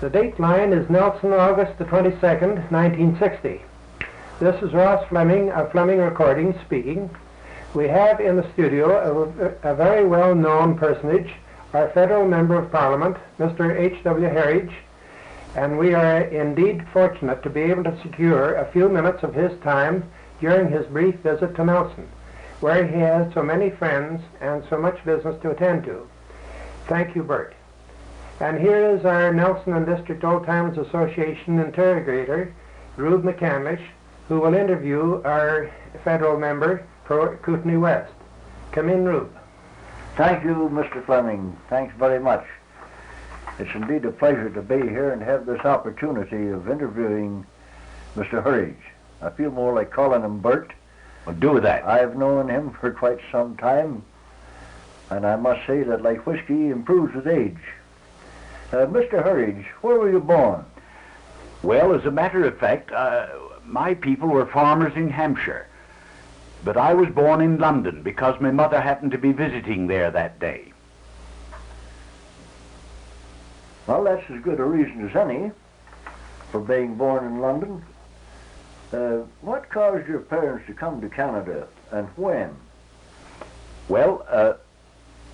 The date line is Nelson, August the 22nd, 1960. This is Ross Fleming of Fleming Recordings speaking. We have in the studio a very well-known personage, our federal member of Parliament, Mr. H.W. Herridge, and we are indeed fortunate to be able to secure a few minutes of his time during his brief visit to Nelson, where he has so many friends and so much business to attend to. Thank you, Bert. And here is our Nelson and District Old-Timers Association interrogator, Ruben McCandlish, who will interview our federal member for Kootenay West. Come in, Rube. Thank you, Mr. Fleming. Thanks very much. It's indeed a pleasure to be here and have this opportunity of interviewing Mr. Herridge. I feel more like calling him Bert. Well, do that. I've known him for quite some time, and I must say that, like whiskey, he improves with age. Mr. Herridge, where were you born? Well, as a matter of fact, my people were farmers in Hampshire, but I was born in London because my mother happened to be visiting there that day. Well, that's as good a reason as any for being born in London. What caused your parents to come to Canada, and when? Well,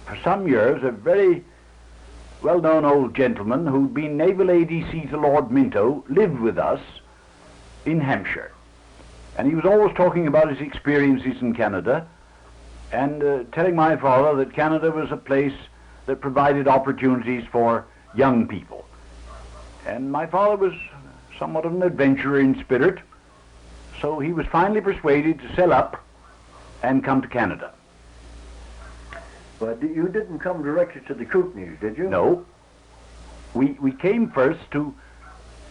for some years, a very well-known old gentleman who'd been naval ADC to Lord Minto lived with us in Hampshire. And he was always talking about his experiences in Canada and telling my father that Canada was a place that provided opportunities for young people. And my father was somewhat of an adventurer in spirit, so he was finally persuaded to sell up and come to Canada. But you didn't come directly to the Kootenays, did you? No. We came first to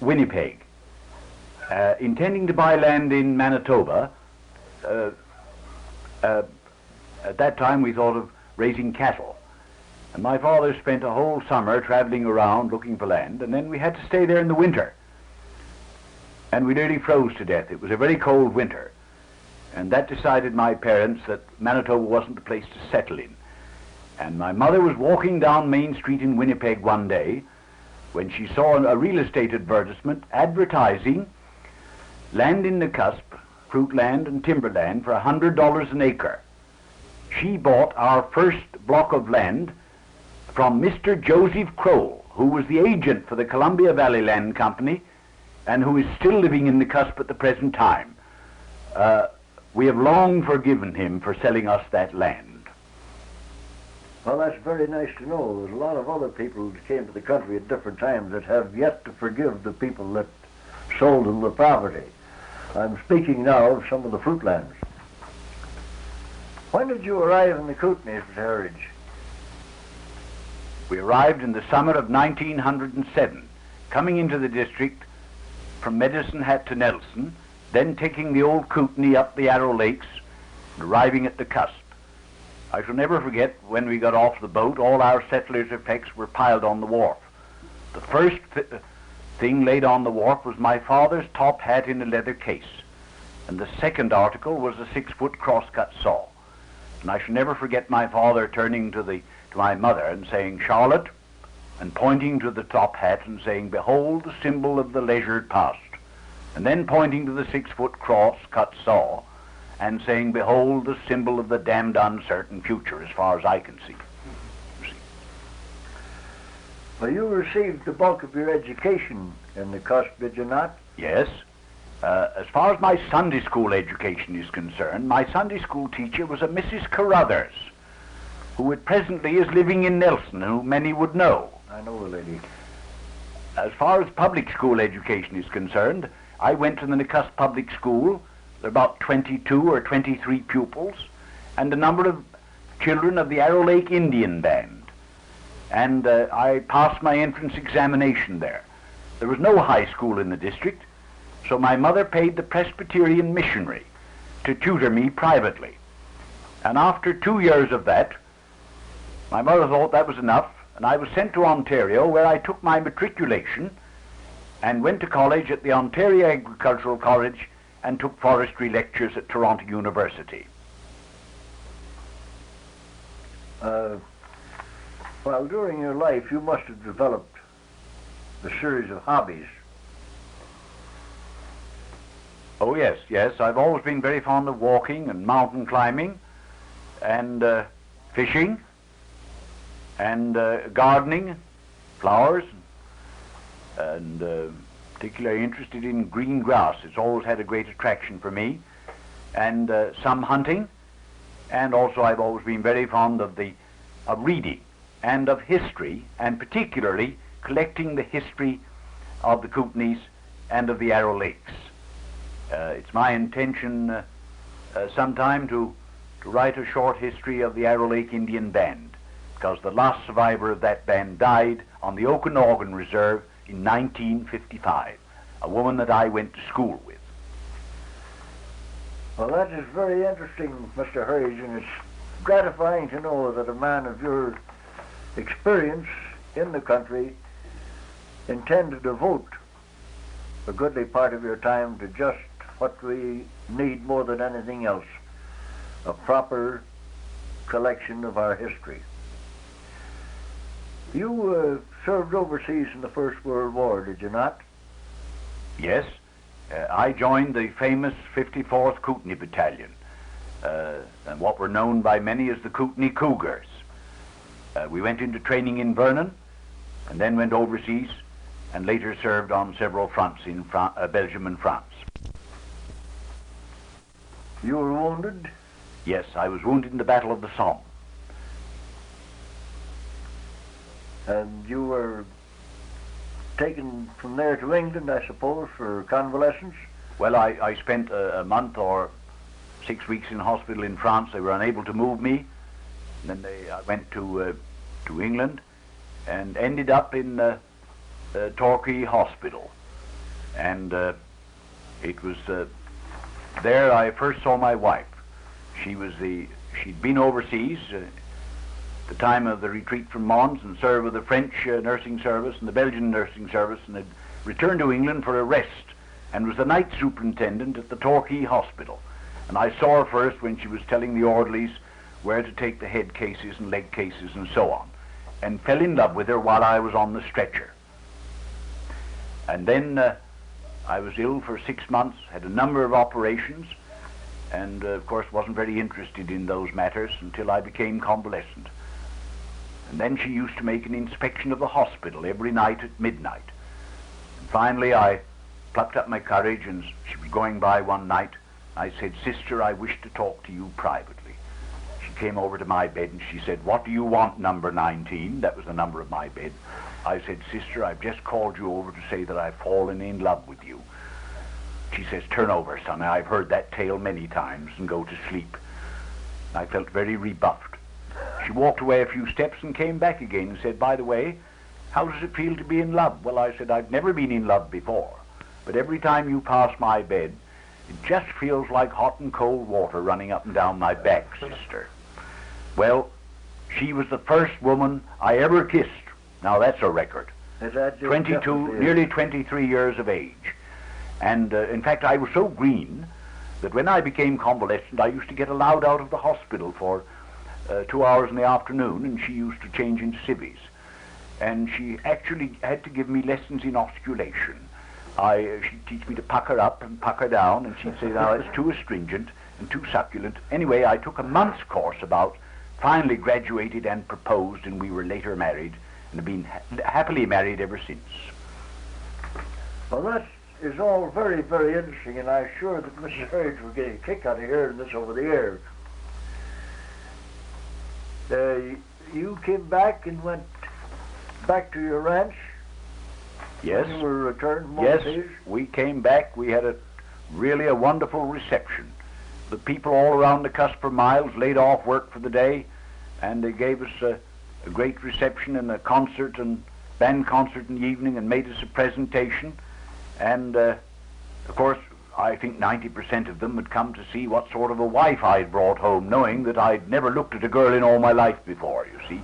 Winnipeg, intending to buy land in Manitoba. At that time we thought of raising cattle. And my father spent a whole summer traveling around looking for land, and then we had to stay there in the winter. And we nearly froze to death. It was a very cold winter. And that decided my parents that Manitoba wasn't the place to settle in. And my mother was walking down Main Street in Winnipeg one day when she saw a real estate advertisement advertising land in Nakusp, fruit land and timber land, for $100 an acre. She bought our first block of land from Mr. Joseph Crowell, who was the agent for the Columbia Valley Land Company and who is still living in Nakusp at the present time. We have long forgiven him for selling us that land. Well, that's very nice to know. There's a lot of other people that came to the country at different times that have yet to forgive the people that sold them the property. I'm speaking now of some of the fruit lands. When did you arrive in the Kootenays, Mr. Herridge? We arrived in the summer of 1907, coming into the district from Medicine Hat to Nelson, then taking the old Kootenay up the Arrow Lakes and arriving at the Cusp. I shall never forget when we got off the boat, all our settlers' effects were piled on the wharf. The first thing laid on the wharf was my father's top hat in a leather case, and the second article was a 6-foot crosscut saw. And I shall never forget my father turning to my mother and saying, "Charlotte," and pointing to the top hat and saying, "Behold the symbol of the leisured past," and then pointing to the 6-foot cross-cut saw and saying, "Behold the symbol of the damned uncertain future, as far as I can see." Well, you received the bulk of your education in the Cusp, did you not? Yes. As far as my Sunday school education is concerned, my Sunday school teacher was a Mrs. Carruthers, who at presently is living in Nelson, who many would know. I know the lady. As far as public school education is concerned, I went to the Nakusp Public School. There are about 22 or 23 pupils, and a number of children of the Arrow Lake Indian Band. And I passed my entrance examination there. There was no high school in the district, so my mother paid the Presbyterian missionary to tutor me privately. And after 2 years of that, my mother thought that was enough, and I was sent to Ontario, where I took my matriculation and went to college at the Ontario Agricultural College and took forestry lectures at Toronto University. Well, during your life, you must have developed the series of hobbies. Oh, yes, yes. I've always been very fond of walking and mountain climbing and fishing and gardening, flowers, and particularly interested in green grass. It's always had a great attraction for me. And some hunting, and also I've always been very fond of reading and of history, and particularly collecting the history of the Kootenays and of the Arrow Lakes. It's my intention sometime to write a short history of the Arrow Lake Indian Band, because the last survivor of that band died on the Okanagan Reserve in 1955, a woman that I went to school with. Well, that is very interesting, Mr. Herridge, and it's gratifying to know that a man of your experience in the country intend to devote a goodly part of your time to just what we need more than anything else, a proper collection of our history. You served overseas in the First World War, did you not? Yes. I joined the famous 54th Kootenay Battalion, and what were known by many as the Kootenay Cougars. We went into training in Vernon, and then went overseas, and later served on several fronts in Belgium and France. You were wounded? Yes, I was wounded in the Battle of the Somme. And you were taken from there to England, I suppose, for convalescence? Well, I spent a month or 6 weeks in hospital in France. They were unable to move me. And then I went to England and ended up in Torquay Hospital. And it was there I first saw my wife. She'd been overseas the time of the retreat from Mons and served with the French nursing service and the Belgian nursing service, and had returned to England for a rest and was the night superintendent at the Torquay Hospital. And I saw her first when she was telling the orderlies where to take the head cases and leg cases and so on, and fell in love with her while I was on the stretcher. And then I was ill for 6 months, had a number of operations, and of course wasn't very interested in those matters until I became convalescent. And then she used to make an inspection of the hospital every night at midnight. And finally I plucked up my courage, and she was going by one night. I said, "Sister, I wish to talk to you privately." She came over to my bed and she said, "What do you want, number 19? That was the number of my bed. I said, "Sister, I've just called you over to say that I've fallen in love with you." She says, "Turn over, son. I've heard that tale many times, and go to sleep." I felt very rebuffed. She walked away a few steps and came back again and said, "By the way, how does it feel to be in love?" Well, I said, "I've never been in love before, but every time you pass my bed, it just feels like hot and cold water running up and down my back, sister." Well, she was the first woman I ever kissed. Now that's a record. 22, nearly 23 years of age. And in fact, I was so green that when I became convalescent, I used to get allowed out of the hospital for 2 hours in the afternoon, and she used to change into civvies. And she actually had to give me lessons in osculation. She'd teach me to pucker up and pucker down, and she'd say, "Now it's too astringent and too succulent." Anyway, I took a month's course finally graduated and proposed, and we were later married, and have been happily married ever since. Well, that is all very, very interesting, and I'm sure that Mrs. Herridge will get a kick out of hearing this over the air. You came back and went back to your ranch? Yes. When you were returned? Yes, we came back. We had really a wonderful reception. The people all around Nakusp for miles laid off work for the day, and they gave us a great reception and a concert and band concert in the evening, and made us a presentation. And of course, I think 90% of them had come to see what sort of a wife I'd brought home, knowing that I'd never looked at a girl in all my life before, you see.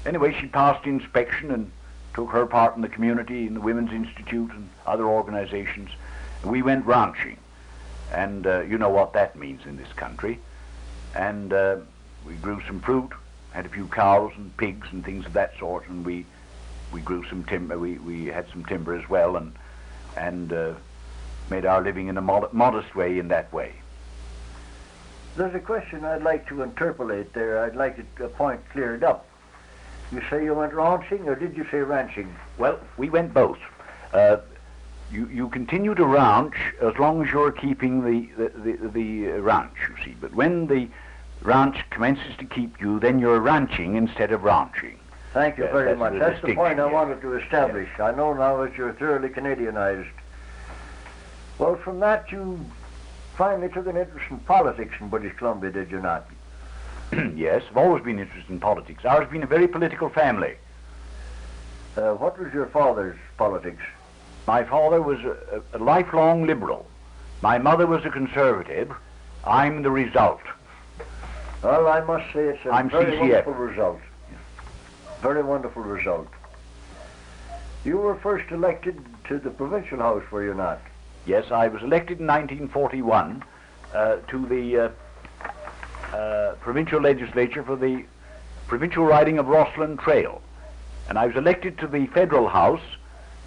Anyway, she passed inspection and took her part in the community, in the Women's Institute and other organizations. We went ranching, and you know what that means in this country. And we grew some fruit, had a few cows and pigs and things of that sort, and we we grew some timber. We had some timber as well, and made our living in a modest way in that way. There's a question I'd like to interpolate there. I'd like a point cleared up. You say you went ranching, or did you say ranching? Well, we went both. You continue to ranch as long as you're keeping the ranch, you see. But when the ranch commences to keep you, then you're ranching instead of ranching. Thank you very much. That's the point I yes. wanted to establish. Yes. I know now that you're thoroughly Canadianized. Well, from that you finally took an interest in politics in British Columbia, did you not? Yes, I've always been interested in politics. Ours has been a very political family. What was your father's politics? My father was a lifelong liberal. My mother was a conservative. I'm the result. Well, I must say it's a very CCF. wonderful result. Very wonderful result. You were first elected to the provincial house, were you not? Yes, I was elected in 1941 to the provincial legislature for the provincial riding of Rosslyn Trail. And I was elected to the federal house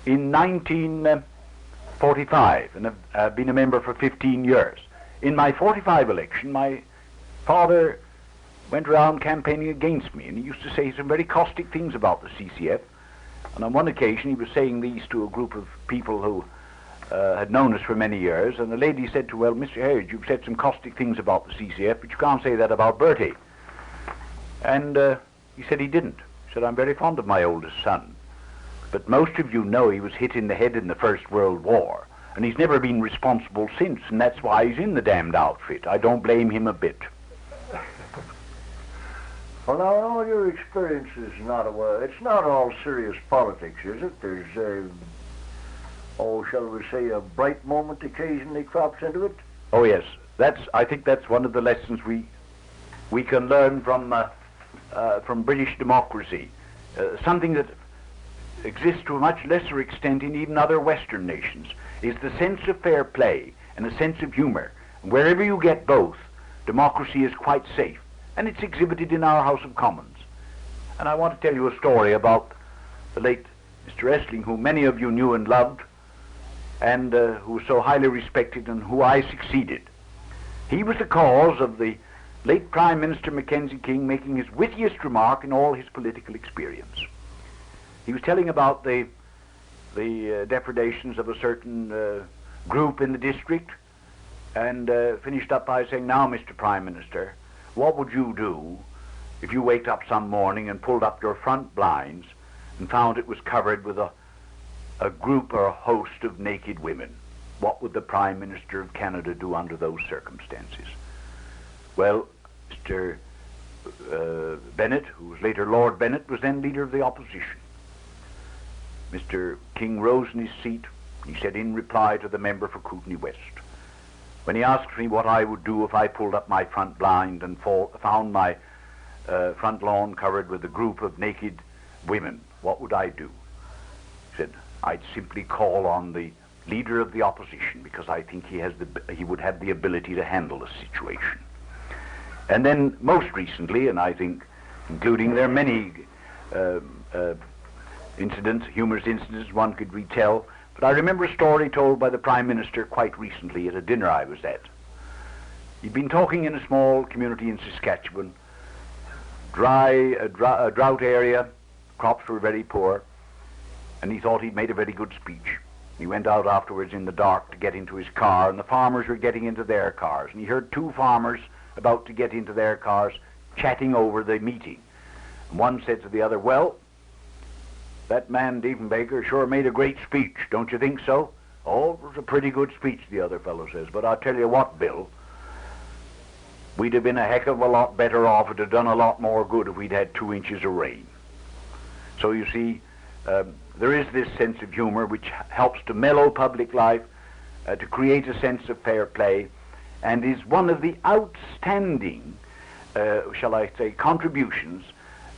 in 1945 and have been a member for 15 years. In my 45 election, my father went around campaigning against me, and he used to say some very caustic things about the CCF. And on one occasion, he was saying these to a group of people who had known us for many years, and the lady said to, well, Mr. Herridge, you've said some caustic things about the CCF, but you can't say that about Bertie. And he said he didn't. He said, I'm very fond of my oldest son, but most of you know he was hit in the head in the First World War, and he's never been responsible since, and that's why he's in the damned outfit. I don't blame him a bit. Well, now, in all your experiences, it's not all serious politics, is it? There's shall we say, a bright moment occasionally crops into it? Oh yes, I think that's one of the lessons we can learn from British democracy. Something that exists to a much lesser extent in even other Western nations is the sense of fair play and a sense of humor. Wherever you get both, democracy is quite safe, and it's exhibited in our House of Commons. And I want to tell you a story about the late Mr. Essling, who many of you knew and loved, and who was so highly respected, and who I succeeded. He was the cause of the late Prime Minister Mackenzie King making his wittiest remark in all his political experience. He was telling about the depredations of a certain group in the district, and finished up by saying, now, Mr. Prime Minister, what would you do if you waked up some morning and pulled up your front blinds and found it was covered with a group or a host of naked women? What would the Prime Minister of Canada do under those circumstances? Well, Mr. Bennett, who was later Lord Bennett, was then leader of the opposition. Mr. King rose in his seat. He said in reply to the member for Kootenay West, when he asked me what I would do if I pulled up my front blind and found my front lawn covered with a group of naked women, what would I do? He said, I'd simply call on the leader of the opposition, because I think he would have the ability to handle the situation. And then most recently, and I think including there are many humorous incidents one could retell, but I remember a story told by the Prime Minister quite recently at a dinner I was at. He'd been talking in a small community in Saskatchewan, a drought area, crops were very poor, and he thought he'd made a very good speech. He went out afterwards in the dark to get into his car, and the farmers were getting into their cars, and he heard two farmers about to get into their cars chatting over the meeting. And one said to the other, well, that man Diefenbaker sure made a great speech, don't you think so? Oh, it was a pretty good speech, the other fellow says, but I'll tell you what, Bill, we'd have been a heck of a lot better off. It'd have done a lot more good if we'd had 2 inches of rain. So you see, there is this sense of humor which helps to mellow public life, to create a sense of fair play, and is one of the outstanding, shall I say, contributions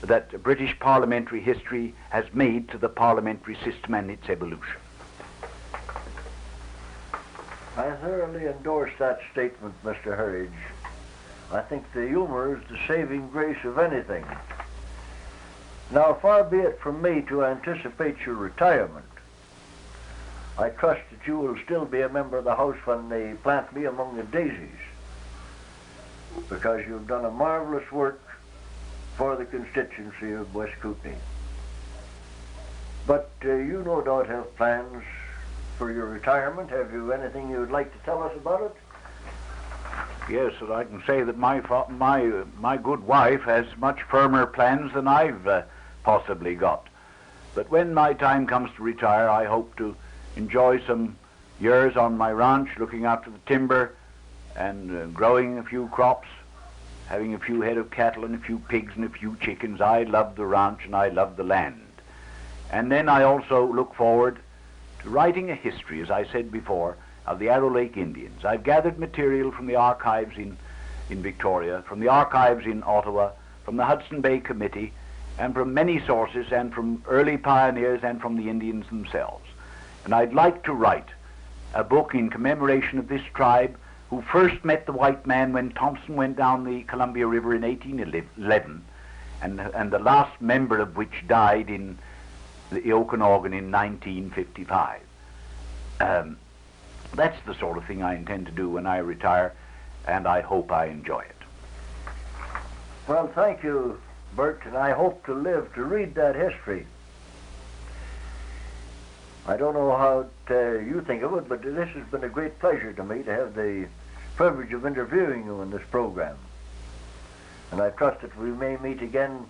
that British parliamentary history has made to the parliamentary system and its evolution. I thoroughly endorse that statement, Mr. Herridge. I think the humor is the saving grace of anything. Now, far be it from me to anticipate your retirement. I trust that you will still be a member of the House when they plant me among the daisies, because you've done a marvelous work for the constituency of West Kootenay. But you no doubt have plans for your retirement. Have you anything you would like to tell us about it? Yes, and I can say that my good wife has much firmer plans than I've possibly got. But when my time comes to retire, I hope to enjoy some years on my ranch, looking after the timber and growing a few crops, having a few head of cattle and a few pigs and a few chickens. I love the ranch and I love the land. And then I also look forward to writing a history, as I said before, of the Arrow Lake Indians. I've gathered material from the archives in Victoria, from the archives in Ottawa, from the Hudson Bay Committee, and from many sources, and from early pioneers and from the Indians themselves. And I'd like to write a book in commemoration of this tribe who first met the white man when Thompson went down the Columbia River in 1811, and the last member of which died in the Okanagan in 1955. That's the sort of thing I intend to do when I retire, and I hope I enjoy it. Well, thank you, Bert, and I hope to live to read that history. I don't know how you think of it, but this has been a great pleasure to me to have the privilege of interviewing you in this program. And I trust that we may meet again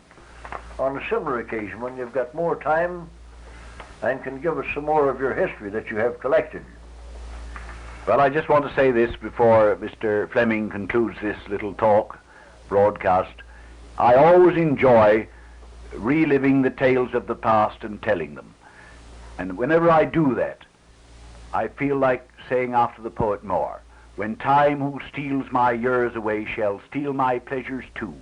on a similar occasion when you've got more time and can give us some more of your history that you have collected. Well, I just want to say this before Mr. Fleming concludes this little broadcast. I always enjoy reliving the tales of the past and telling them. And whenever I do that, I feel like saying after the poet Moore, "When time who steals my years away shall steal my pleasures too,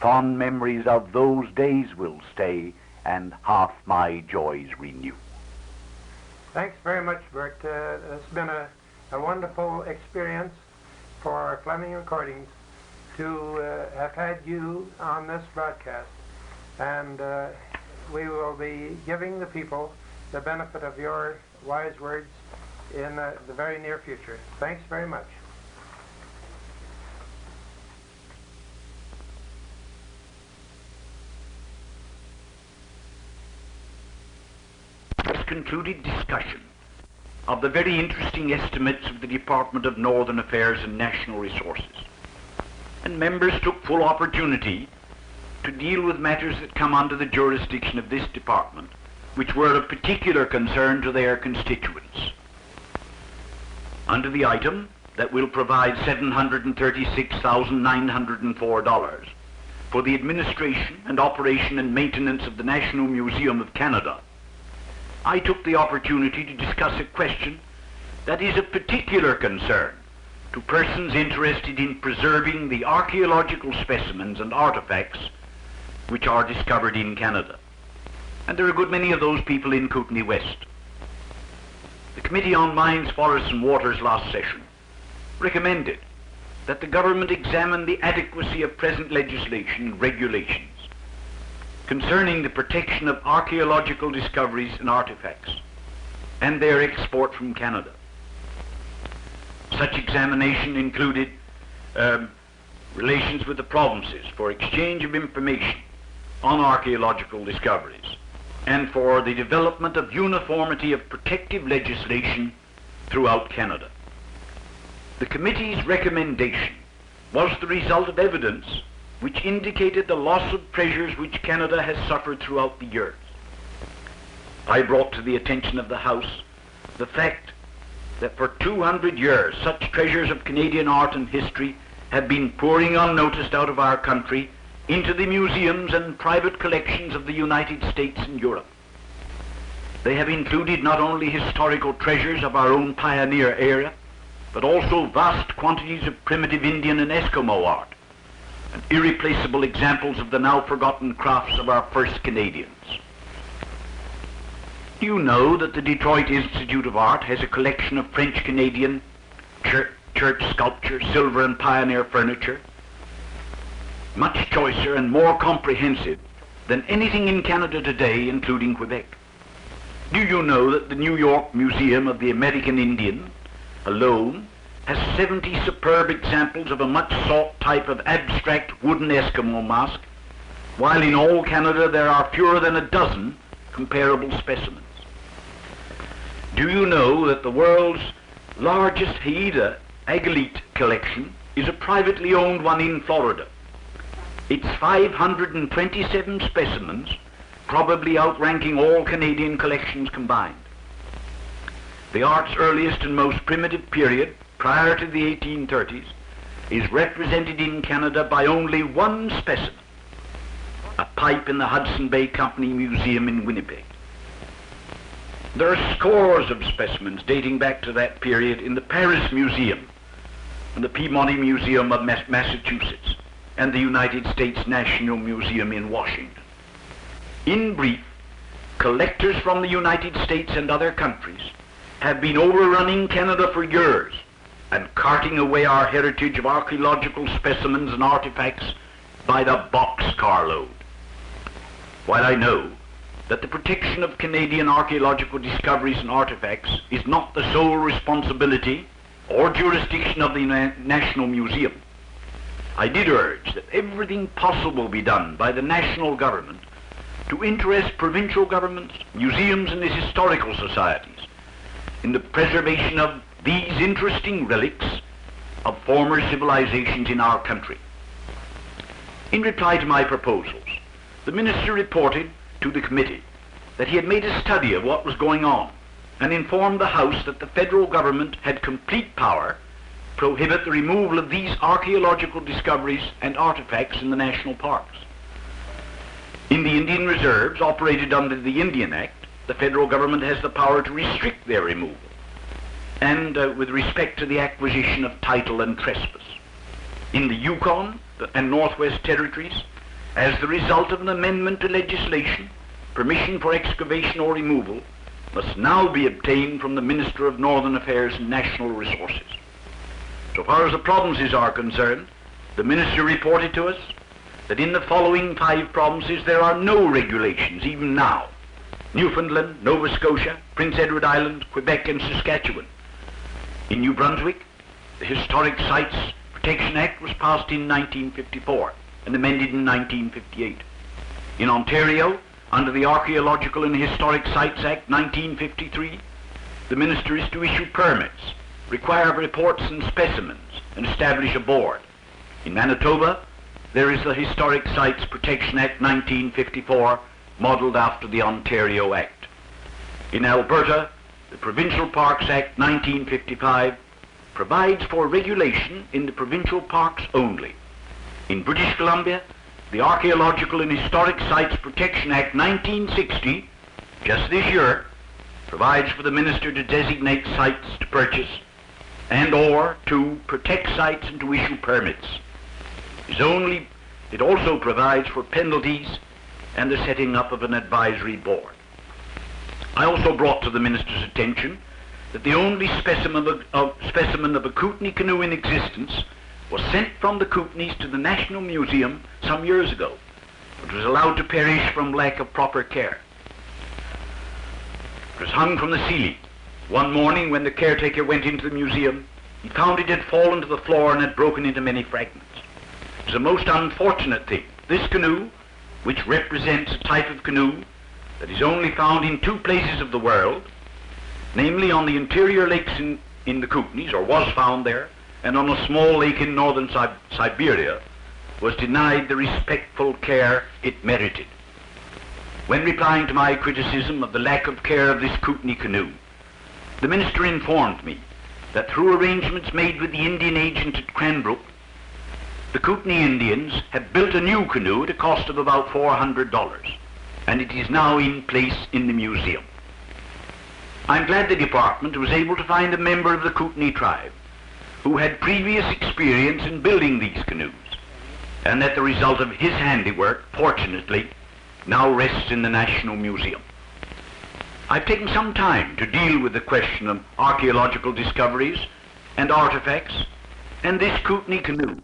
fond memories of those days will stay and half my joys renew." Thanks very much, Bert. It's been a wonderful experience for Fleming Recordings to have had you on this broadcast. And we will be giving the people the benefit of your wise words in the very near future. Thanks very much. This concluded discussion of the very interesting estimates of the Department of Northern Affairs and National Resources. And members took full opportunity to deal with matters that come under the jurisdiction of this department, which were of particular concern to their constituents. Under the item that will provide $736,904 for the administration and operation and maintenance of the National Museum of Canada, I took the opportunity to discuss a question that is of particular concern to persons interested in preserving the archaeological specimens and artifacts which are discovered in Canada. And there are a good many of those people in Kootenay West. The Committee on Mines, Forests and Waters last session recommended that the government examine the adequacy of present legislation and regulations concerning the protection of archaeological discoveries and artifacts and their export from Canada. Such examination included relations with the provinces for exchange of information on archaeological discoveries and for the development of uniformity of protective legislation throughout Canada. The committee's recommendation was the result of evidence which indicated the loss of treasures which Canada has suffered throughout the years. I brought to the attention of the House the fact that for 200 years such treasures of Canadian art and history have been pouring unnoticed out of our country into the museums and private collections of the United States and Europe. They have included not only historical treasures of our own pioneer area, but also vast quantities of primitive Indian and Eskimo art, and irreplaceable examples of the now forgotten crafts of our first Canadians. Do you know that the Detroit Institute of Art has a collection of French-Canadian church sculpture, silver and pioneer furniture, much choicer and more comprehensive than anything in Canada today, including Quebec. Do you know that the New York Museum of the American Indian alone has 70 superb examples of a much sought type of abstract wooden Eskimo mask, while in all Canada there are fewer than a dozen comparable specimens? Do you know that the world's largest Haida agate collection is a privately owned one in Florida? Its 527 specimens probably outranking all Canadian collections combined. The art's earliest and most primitive period, prior to the 1830s, is represented in Canada by only one specimen, a pipe in the Hudson Bay Company Museum in Winnipeg. There are scores of specimens dating back to that period in the Paris Museum and the Peabody Museum of Massachusetts and the United States National Museum in Washington. In brief, collectors from the United States and other countries have been overrunning Canada for years and carting away our heritage of archaeological specimens and artifacts by the boxcar load. While I know that the protection of Canadian archaeological discoveries and artifacts is not the sole responsibility or jurisdiction of the National Museum, I did urge that everything possible be done by the national government to interest provincial governments, museums, and the historical societies in the preservation of these interesting relics of former civilizations in our country. In reply to my proposals, the minister reported to the committee that he had made a study of what was going on and informed the House that the federal government had complete power to prohibit the removal of these archaeological discoveries and artifacts in the national parks. In the Indian reserves operated under the Indian Act, the federal government has the power to restrict their removal, and with respect to the acquisition of title and trespass. In the Yukon and Northwest Territories, as the result of an amendment to legislation, permission for excavation or removal must now be obtained from the Minister of Northern Affairs and National Resources. So far as the provinces are concerned, the minister reported to us that in the following 5 provinces there are no regulations even now: Newfoundland, Nova Scotia, Prince Edward Island, Quebec, and Saskatchewan. In New Brunswick, the Historic Sites Protection Act was passed in 1954 and amended in 1958. In Ontario, under the Archaeological and Historic Sites Act 1953, the minister is to issue permits, require reports and specimens, and establish a board. In Manitoba, there is the Historic Sites Protection Act 1954, modelled after the Ontario Act. In Alberta, the Provincial Parks Act 1955 provides for regulation in the provincial parks only. In British Columbia, the Archaeological and Historic Sites Protection Act 1960, just this year, provides for the minister to designate sites to purchase and or to protect sites and to issue permits. It also provides for penalties and the setting up of an advisory board. I also brought to the minister's attention that the only specimen of a Kootenay canoe in existence was sent from the Kootenays to the National Museum some years ago, but was allowed to perish from lack of proper care. It was hung from the ceiling. One morning when the caretaker went into the museum, he found it had fallen to the floor and had broken into many fragments. It was a most unfortunate thing. This canoe, which represents a type of canoe that is only found in 2 places of the world, namely on the interior lakes in the Kootenays, or was found there, and on a small lake in northern Siberia, was denied the respectful care it merited. When replying to my criticism of the lack of care of this Kootenay canoe, the minister informed me that through arrangements made with the Indian agent at Cranbrook, the Kootenay Indians had built a new canoe at a cost of about $400, and it is now in place in the museum. I'm glad the department was able to find a member of the Kootenay tribe who had previous experience in building these canoes, and that the result of his handiwork, fortunately, now rests in the National Museum. I've taken some time to deal with the question of archaeological discoveries and artifacts, and this Kootenay canoe